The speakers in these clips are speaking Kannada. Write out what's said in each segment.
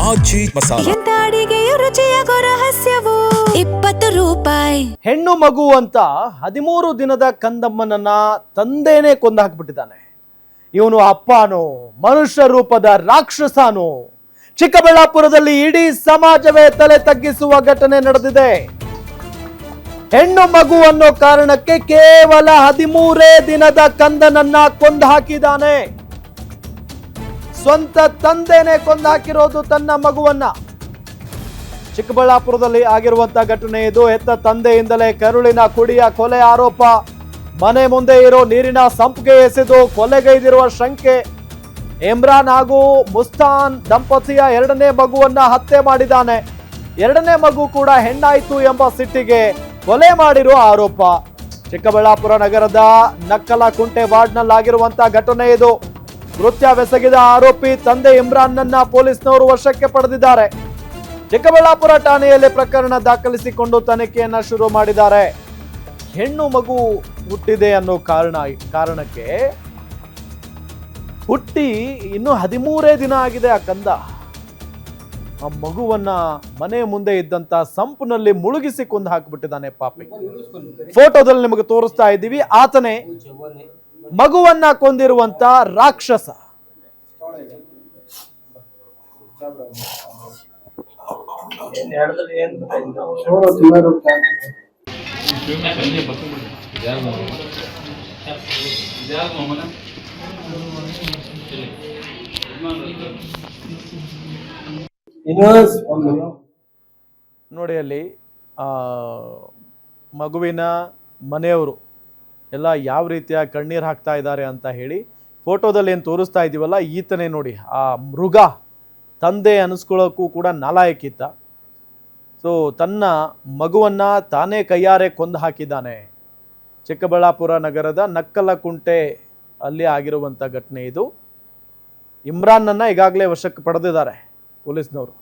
ಆಜಿ ಮಸಾಲ. ಎಂತ ಅಡಿಗೆಯ ರುಚಿಯಾಗೋ ರಹಸ್ಯವು 20 ರೂಪಾಯಿ. ಹೆಣ್ಣು ಮಗು ಅಂತ 13 ದಿನದ ಕಂದಮ್ಮನನ್ನ ತಂದೆನೇ ಕೊಂದು ಹಾಕಿಬಿಟ್ಟಿದ್ದಾನೆ. ಇವನು ಅಪ್ಪನೋ ಮನುಷ್ಯ ರೂಪದ ರಾಕ್ಷಸನೋ? ಚಿಕ್ಕಬಳ್ಳಾಪುರದಲ್ಲಿ ಇಡೀ ಸಮಾಜವೇ ತಲೆ ತಗ್ಗಿಸುವ ಘಟನೆ ನಡೆದಿದೆ. ಹೆಣ್ಣು ಮಗು ಅನ್ನೋ ಕಾರಣಕ್ಕೆ ಕೇವಲ 13 ದಿನದ ಕಂದನನ್ನ ಕೊಂದು ಹಾಕಿದ್ದಾನೆ. ಸ್ವಂತ ತಂದೆನೇ ಕೊಂದು ಹಾಕಿರೋದು ತನ್ನ ಮಗುವನ್ನ. ಚಿಕ್ಕಬಳ್ಳಾಪುರದಲ್ಲಿ ಆಗಿರುವಂತಹ ಘಟನೆ ಇದು. ಹೆತ್ತ ತಂದೆಯಿಂದಲೇ ಕರುಳಿನ ಕುಡಿಯ ಕೊಲೆ ಆರೋಪ. ಮನೆ ಮುಂದೆ ಇರೋ ನೀರಿನ ಸಂಪಿಗೆ ಎಸೆದು ಕೊಲೆಗೈದಿರುವ ಶಂಕೆ. ಇಮ್ರಾನ್ ಹಾಗೂ ಮುಸ್ತಾನ್ ದಂಪತಿಯ 2ನೇ ಮಗುವನ್ನ ಹತ್ಯೆ ಮಾಡಿದ್ದಾನೆ. 2ನೇ ಮಗು ಕೂಡ ಹೆಣ್ಣಾಯ್ತು ಎಂಬ ಸಿಟ್ಟಿಗೆ ಕೊಲೆ ಮಾಡಿರುವ ಆರೋಪ. ಚಿಕ್ಕಬಳ್ಳಾಪುರ ನಗರದ ನಕ್ಕಲಕುಂಟೆ ವಾರ್ಡ್ನಲ್ಲಾಗಿರುವಂತಹ ಘಟನೆ ಇದು. ಕೃತ್ಯವೆಸಗಿದ ಆರೋಪಿ ತಂದೆ ಇಮ್ರಾನ್ನನ್ನ ಪೊಲೀಸ್ನವರು ವಶಕ್ಕೆ ಪಡೆದಿದ್ದಾರೆ. ಚಿಕ್ಕಬಳ್ಳಾಪುರ ಠಾಣೆಯಲ್ಲಿ ಪ್ರಕರಣ ದಾಖಲಿಸಿಕೊಂಡು ತನಿಖೆಯನ್ನ ಶುರು ಮಾಡಿದ್ದಾರೆ. ಹೆಣ್ಣು ಮಗು ಹುಟ್ಟಿದೆ ಅನ್ನೋ ಕಾರಣಕ್ಕೆ ಹುಟ್ಟಿ ಇನ್ನು 13 ದಿನ ಆಗಿದೆ ಆ ಕಂದ. ಆ ಮಗುವನ್ನ ಮನೆ ಮುಂದೆ ಇದ್ದಂತ ಸಂಪಿನಲ್ಲಿ ಮುಳುಗಿಸಿ ಕೊಂದು ಹಾಕಿಬಿಟ್ಟಿದ್ದಾನೆ ಪಾಪಿ. ಫೋಟೋದಲ್ಲಿ ನಿಮಗೆ ತೋರಿಸ್ತಾ ಇದ್ದೀವಿ. ಆತನೇ ಮಗುವನ್ನ ಕೊಂದಿರುವಂತ ರಾಕ್ಷಸ. ನೋಡಿ ಅಲ್ಲಿ ಮಗುವಿನ ಮನೆಯವರು ಎಲ್ಲ ಯಾವ ರೀತಿಯ ಕಣ್ಣೀರು ಹಾಕ್ತಾ ಇದ್ದಾರೆ ಅಂತ ಹೇಳಿ ಫೋಟೋದಲ್ಲಿ ಏನು ತೋರಿಸ್ತಾ ಇದ್ದೀವಲ್ಲ, ಈತನೇ ನೋಡಿ ಆ ಮೃಗ. ತಂದೆ ಅನಿಸ್ಕೊಳ್ಳೋಕ್ಕೂ ಕೂಡ ನಾಲಾಯಕಿತ್ತ. ಸೊ ತನ್ನ ಮಗುವನ್ನ ತಾನೇ ಕೈಯಾರೆ ಕೊಂದು ಹಾಕಿದ್ದಾನೆ. ಚಿಕ್ಕಬಳ್ಳಾಪುರ ನಗರದ ನಕ್ಕಲಕುಂಟೆ ಅಲ್ಲಿ ಆಗಿರುವಂಥ ಘಟನೆ ಇದು. ಇಮ್ರಾನ್ನನ್ನ ಈಗಾಗಲೇ ವಶಕ್ಕೆ ಪಡೆದಿದ್ದಾರೆ ಪೊಲೀಸ್ನವರು.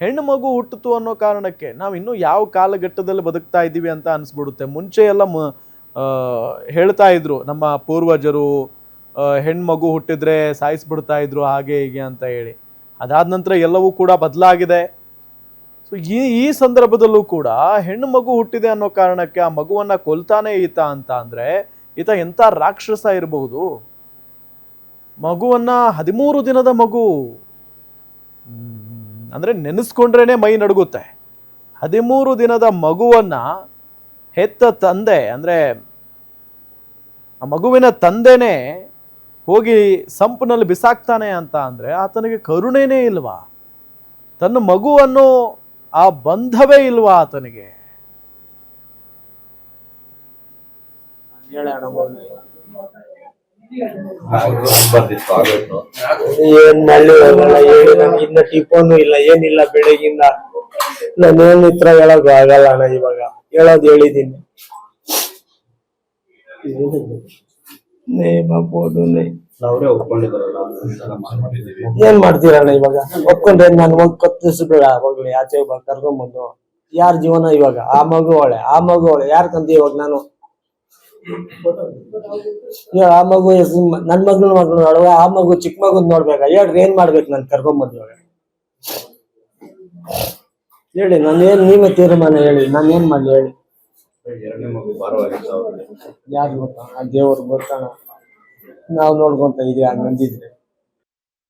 ಹೆಣ್ಣು ಮಗು ಹುಟ್ಟಿತು ಅನ್ನೋ ಕಾರಣಕ್ಕೆ ನಾವು ಇನ್ನೂ ಯಾವ ಕಾಲಘಟ್ಟದಲ್ಲಿ ಬದುಕ್ತಾ ಇದ್ದೀವಿ ಅಂತ ಅನಿಸ್ಬಿಡುತ್ತೆ. ಮುಂಚೆ ಎಲ್ಲ ಹೇಳ್ತಾ ಇದ್ರು ನಮ್ಮ ಪೂರ್ವಜರು, ಹೆಣ್ಮಗು ಹುಟ್ಟಿದ್ರೆ ಸಾಯಿಸ್ಬಿಡ್ತಾ ಇದ್ರು ಹಾಗೆ ಹೀಗೆ ಅಂತ ಹೇಳಿ. ಅದಾದ ನಂತರ ಎಲ್ಲವೂ ಕೂಡ ಬದಲಾಗಿದೆ. ಸೊ ಈ ಸಂದರ್ಭದಲ್ಲೂ ಕೂಡ ಹೆಣ್ಣು ಮಗು ಹುಟ್ಟಿದೆ ಅನ್ನೋ ಕಾರಣಕ್ಕೆ ಆ ಮಗುವನ್ನ ಕೊಲ್ತಾನೆ ಈತ ಅಂತ ಅಂದ್ರೆ ಈತ ಎಂಥ ರಾಕ್ಷಸ ಇರಬಹುದು. ಮಗುವನ್ನ 13 ದಿನದ ಮಗು ಅಂದ್ರೆ ನೆನೆಸ್ಕೊಂಡ್ರೇನೆ ಮೈ ನಡುಗುತ್ತೆ. 13 ದಿನದ ಮಗುವನ್ನ ಹೆತ್ತ ತಂದೆ ಅಂದ್ರೆ ಆ ಮಗುವಿನ ತಂದೆನೇ ಹೋಗಿ ಸಂಪಿನಲ್ಲಿ ಬಿಸಾಕ್ತಾನೆ ಅಂತ ಅಂದ್ರೆ ಆತನಿಗೆ ಕರುಣೆನೇ ಇಲ್ವಾ? ತನ್ನ ಮಗುವನ್ನು ಆ ಬಂಧವೇ ಇಲ್ವಾ ಆತನಿಗೆ? ಏನ್ ಮಳ್ಳಿ ಇನ್ನ ಟಿಫನ್ ಇಲ್ಲ ಏನಿಲ್ಲ ಬೆಳಗಿಂದ. ನಾನೇನ್ ಇತ್ರ ಹೇಳಕ್ ಆಗಲ್ಲ ಅಣ್ಣ. ಇವಾಗ ಹೇಳೋದು ಹೇಳಿದೀನಿ. ಏನ್ ಮಾಡ್ತೀರಣ್ಣ ಇವಾಗ? ಒಪ್ಕೊಂಡ್ರೆ ನಾನು ಹೋಗಿ ಕತ್ತಿಸ್ಬೇಡ ಹೋಗ್ಲಿ ಆಚೆ ಕರ್ಕೊಂಡ್ಬಂದು. ಯಾರ ಜೀವನ ಇವಾಗ? ಆ ಮಗು ಒಳ್ಳೆ ಯಾರ್ ಕಂತ ಇವಾಗ ನಾನು ಆ ಮಗು ನನ್ ಮಗ್ಳು ನೋಡುವ, ಆ ಮಗು ಚಿಕ್ಕ ಮಗು ನೋಡ್ಬೇಕ? ಹೇಳ್ರಿ ಏನ್ ಮಾಡ್ಬೇಕು? ನಾನು ಕರ್ಕೊಂಡ್ಬಂದು ಇವಾಗ ಹೇಳಿ. ನಾನೇನ್ ನೀವೇ ತೀರ್ಮಾನ ಹೇಳಿ. ನಾನು ಏನ್ ಮಾಡ್ಲಿ ಹೇಳಿ? ಯಾರು ಗೊತ್ತ? ದೇವ್ರು ಗೊತ್ತಣ. ನಾವ್ ನೋಡ್ಕೊಂತ ಇದೀವಿ ಹಂಗಂದಿದ್ರೆ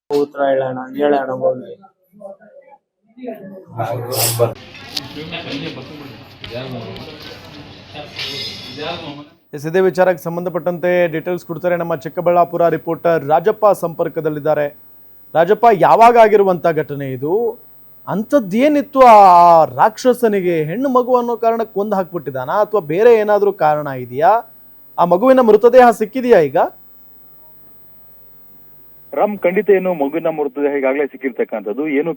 ಉತ್ತರ ಹೇಳೋಣ ಹೋಗ್ಲಿ. ಇದೇ ವಿಚಾರಕ್ಕೆ ಸಂಬಂಧಪಟ್ಟಂತೆ ಡೀಟೇಲ್ಸ್ ಕೊಡ್ತಾರೆ ನಮ್ಮ ಚಿಕ್ಕಬಳ್ಳಾಪುರ ರಿಪೋರ್ಟರ್ ರಾಜಪ್ಪ ಸಂಪರ್ಕದಲ್ಲಿದ್ದಾರೆ. ರಾಜಪ್ಪ, ಯಾವಾಗ ಆಗಿರುವಂತ ಘಟನೆ ಇದು? ಅಂಥದ್ದೇನಿತ್ತು ಆ ರಾಕ್ಷಸನಿಗೆ? ಹೆಣ್ಣು ಮಗು ಅನ್ನೋ ಕಾರಣಕ್ಕೆ ಕೊಂದು ಹಾಕ್ಬಿಟ್ಟಿದಾನ ಅಥವಾ ಬೇರೆ ಏನಾದರೂ ಕಾರಣ ಇದೆಯಾ? ಆ ಮಗುವಿನ ಮೃತದೇಹ ಸಿಕ್ಕಿದೆಯಾ ಈಗ? ರಾಮ್, ಖಂಡಿತ ಏನು ಮಗುವಿನ ಮೃತದೇಹ ಈಗಾಗಲೇ ಸಿಕ್ಕಿರ್ತಕ್ಕಂಥದ್ದು. ಏನು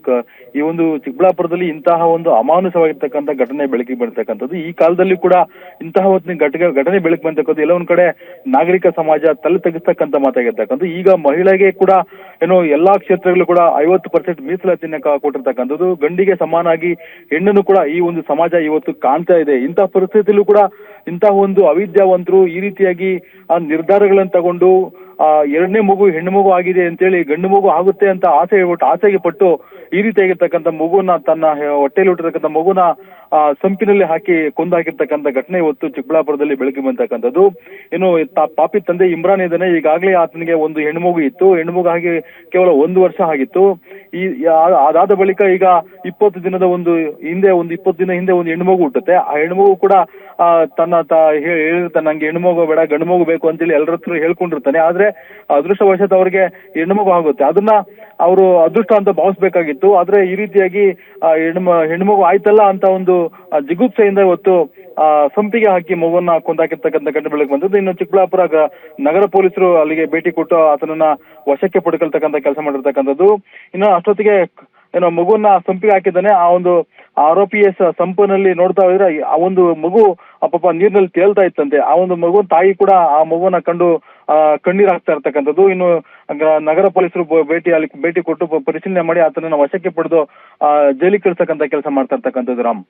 ಈ ಒಂದು ಚಿಕ್ಕಬಳ್ಳಾಪುರದಲ್ಲಿ ಇಂತಹ ಒಂದು ಅಮಾನುಷವಾಗಿರ್ತಕ್ಕಂಥ ಘಟನೆ ಬೆಳಕಿಗೆ ಬರ್ತಕ್ಕಂಥದ್ದು. ಈ ಕಾಲದಲ್ಲಿ ಕೂಡ ಇಂತಹ ಒಂದು ಘಟನೆ ಬೆಳಕಿಗೆ ಬಂತಕ್ಕಂಥದ್ದು ಎಲ್ಲ ಒಂದ್ ಕಡೆ ನಾಗರಿಕ ಸಮಾಜ ತಲೆ ತೆಗಿಸ್ತಕ್ಕಂಥ ಮಾತಾಗಿರ್ತಕ್ಕಂಥದ್ದು. ಈಗ ಮಹಿಳೆಗೆ ಕೂಡ ಏನು ಎಲ್ಲಾ ಕ್ಷೇತ್ರಗಳು ಕೂಡ 50% ಮೀಸಲಾತಿನ ಕೊಟ್ಟಿರ್ತಕ್ಕಂಥದ್ದು. ಗಂಡಿಗೆ ಸಮಾನಾಗಿ ಹೆಣ್ಣನ್ನು ಕೂಡ ಈ ಒಂದು ಸಮಾಜ ಇವತ್ತು ಕಾಣ್ತಾ ಇದೆ. ಇಂತಹ ಪರಿಸ್ಥಿತಿಯಲ್ಲೂ ಕೂಡ ಇಂತಹ ಒಂದು ಅವಿದ್ಯಾವಂತರು ಈ ರೀತಿಯಾಗಿ ಆ ನಿರ್ಧಾರಗಳನ್ನು ತಗೊಂಡು ಎರಡನೇ ಮಗು ಹೆಣ್ಣು ಮಗು ಆಗಿದೆ ಅಂತೇಳಿ ಗಂಡು ಮಗು ಆಗುತ್ತೆ ಅಂತ ಆಸೆಗೆ ಪಟ್ಟು ಈ ರೀತಿಯಾಗಿರ್ತಕ್ಕಂಥ ಮಗುನ ತನ್ನ ಹೊಟ್ಟೆಯಲ್ಲಿ ಹುಟ್ಟಿರ್ತಕ್ಕಂಥ ಮಗುನ ಸಂಪಿನಲ್ಲಿ ಹಾಕಿ ಕೊಂದಾಕಿರ್ತಕ್ಕಂಥ ಘಟನೆ ಇವತ್ತು ಚಿಕ್ಕಬಳ್ಳಾಪುರದಲ್ಲಿ ಬೆಳಕಿಗೆ ಬಂತಕ್ಕಂಥದ್ದು. ಇನ್ನು ಪಾಪಿ ತಂದೆ ಇಮ್ರಾನ್ ಇದ್ದಾನೆ, ಈಗಾಗಲೇ ಆತನಿಗೆ ಒಂದು ಹೆಣ್ಣು ಮಗು ಇತ್ತು. ಹೆಣ್ಣು ಮಗು ಆಗಿ ಕೇವಲ 1 ವರ್ಷ ಆಗಿತ್ತು. ಅದಾದ ಬಳಿಕ ಈಗ 20 ದಿನ ಹಿಂದೆ ಒಂದು ಹೆಣ್ಣು ಮಗು ಹುಟ್ಟುತ್ತೆ. ಆ ಹೆಣ್ಣು ಮಗು ಕೂಡ ಹೇಳಿರ್ತಾನೆ, ನಂಗೆ ಹೆಣ್ಣು ಮಗು ಬೇಡ ಗಂಡು ಮಗು ಬೇಕು ಅಂತೇಳಿ ಎಲ್ಲರ ಹತ್ರ ಹೇಳ್ಕೊಂಡಿರ್ತಾನೆ. ಆದ್ರೆ ಅದೃಷ್ಟವಶಾತ್ ಅವ್ರಿಗೆ ಹೆಣ್ಣು ಮಗು ಆಗುತ್ತೆ. ಅದನ್ನ ಅವರು ಅದೃಷ್ಟ ಅಂತ ಭಾವಿಸ್ಬೇಕಾಗಿತ್ತು. ಆದ್ರೆ ಈ ರೀತಿಯಾಗಿ ಹೆಣ್ಣು ಮಗು ಆಯ್ತಲ್ಲ ಅಂತ ಒಂದು ಜಿಗುಪ್ಸೆಯಿಂದ ಇವತ್ತು ಸಂಪಿಗೆ ಹಾಕಿ ಮಗುವನ್ನ ಕೊಂದಾಕಿರ್ತಕ್ಕಂಥ ಘಟನೆ ಬೆಳಕು ಬಂದದ್ದು. ಇನ್ನು ಚಿಕ್ಕಬಳ್ಳಾಪುರ ನಗರ ಪೊಲೀಸರು ಅಲ್ಲಿಗೆ ಭೇಟಿ ಕೊಟ್ಟು ಆತನನ್ನ ವಶಕ್ಕೆ ಪಡ್ಕೊಳ್ತಕ್ಕಂಥ ಕೆಲಸ ಮಾಡಿರ್ತಕ್ಕಂಥದ್ದು. ಇನ್ನು ಅಷ್ಟೊತ್ತಿಗೆ ಏನೋ ಮಗುವನ್ನ ಸಂಪಿಗೆ ಹಾಕಿದ್ದಾನೆ. ಆ ಒಂದು ಆರೋಪಿಯ ಸಂಪನಲ್ಲಿ ನೋಡ್ತಾ ಹೋದ್ರೆ ಆ ಒಂದು ಮಗು ಪಾಪ ನೀರಿನಲ್ಲಿ ತೇಲ್ತಾ ಇತ್ತಂತೆ. ಆ ಒಂದು ಮಗು ತಾಯಿ ಕೂಡ ಆ ಮಗುವನ್ನ ಕಂಡು ಕಣ್ಣೀರ್ ಹಾಕ್ತಾ ಇರ್ತಕ್ಕಂಥದ್ದು. ಇನ್ನು ನಗರ ಪೊಲೀಸರು ಭೇಟಿ ಕೊಟ್ಟು ಪರಿಶೀಲನೆ ಮಾಡಿ ಆತನನ್ನ ವಶಕ್ಕೆ ಪಡೆದು ಜೈಲಿಗೆ ಕಳಿಸ್ತಕ್ಕಂಥ ಕೆಲಸ ಮಾಡ್ತಾ ಇರ್ತಕ್ಕಂಥದ್ದು. ರಾಮ್,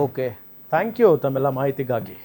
ಓಕೆ, ಥ್ಯಾಂಕ್ ಯು ತಮ್ಮೆಲ್ಲ ಮಾಹಿತಿಗಾಗಿ.